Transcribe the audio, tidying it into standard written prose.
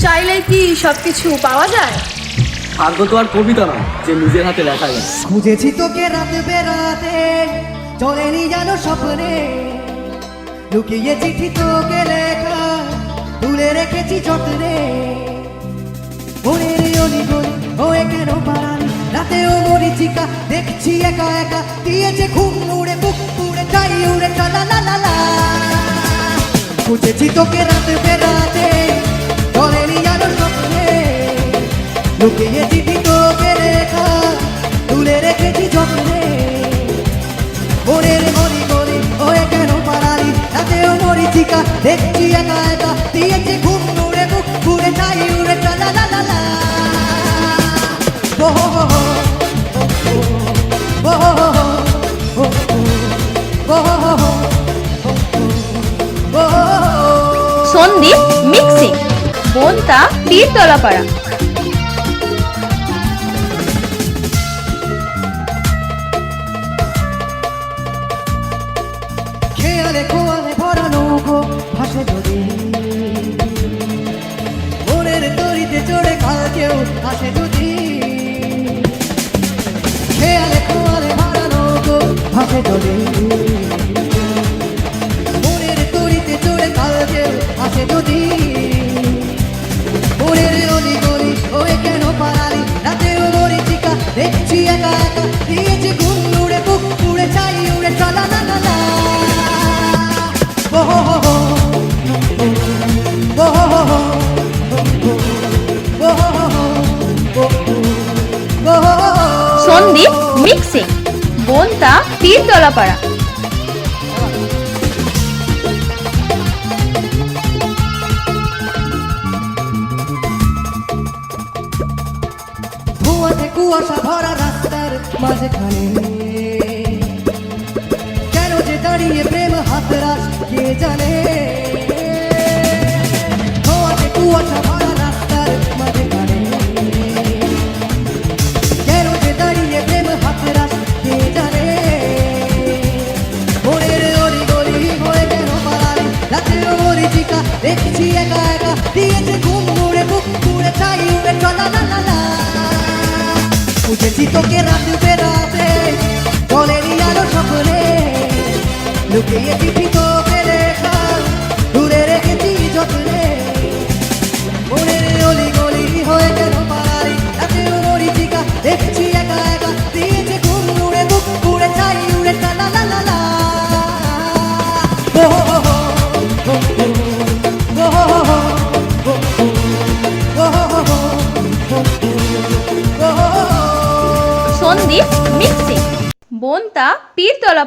চাইলে কি সবকিছু পাওয়া যায়? ভাগ্য তো আর কবিতা না যে নিজের হাতে লেখা যায়। খুঁজেছি তোকে রাত বেরাতে, চলেনি যেন স্বপ্নে, লুকিয়ে চিঠি তোকে লেখা, তুলে রেখেছি যত্নে। মনের অলি গলি হয়ে কেন পারানি, রাতেও মরিচিকা দেখছি একা একা, দিয়েছে ঘুম উড়ে বুক পুড়ে যাই উড়ে চলা লা লা লা। খুঁজেছি তোকে রাত বেরাতে, চলেনি যেন স্বপ্নে, লুকিয়ে চিঠি তোকে লেখা, তুলে রেখেছি যত্নে। মনের অলি গলি হয়ে কেন পারানি, রাতেও মরিচিকা দেখছি একা একা, দিয়েছে ঘুম উড়ে বুক পুড়ে যাই উড়ে চলা লা লা লা। সন্দীপ মিক্সিং, বনতা পীরতলাপাড়া। খেয়ালে খোয়ালে ভরা নৌকো ভাসে যদি, মনের তরিতে চড়ে কাল কেউ আসে যদি। খেয়ালে খোয়ালে ভরা নৌকো ভাসে যদি, মনের তরিতে চড়ে কাল কেউ আসে যদি। মনের অলি গলি হয়ে কেন পারালি, রাতেও মরিচিকা দেখছি একা একা, দিয়েছে ঘুম উড়ে বুক পুড়ে চাই উড়ে চলা না না না। সন্দীপ মিক্সিং, বনতা পীরতলাপাড়া। ধোঁয়াতে কুয়াশা ভরা রাস্তার মাঝখানে, কেন যে দাঁড়িয়ে প্রেম হাতরাস কে জানে। ধোঁয়াতে কুয়াশা ভরা রাস্তার মাঝখানে, কেন যে দাঁড়িয়ে প্রেম হাতরাস কে জানে। মনের অলি গলি হয়ে কেন পালালি, রাতেও মরিচিকা দেখছি একা একা, দিয়েছে ঘুম উড়ে বুক পুড়ে চাই উড়ে চলা না না না। খুঁজেছি তোকে রাত বেরাতে, চলেনি আলো স্বপ্নে, লুকিয়ে চিঠি তোকে লেখা, দূরে রেখেছি যত্নে। মনের অলি গলি হয়ে কেন পারি, রাতেও মরিচিকা দেখছি একা একা, দিয়েছে ঘুম উড়ে বুক উড়ে চাই উড়ে চলা লা লা লা। সন্দীপ মিক্সিং, বনতা পীরতলা।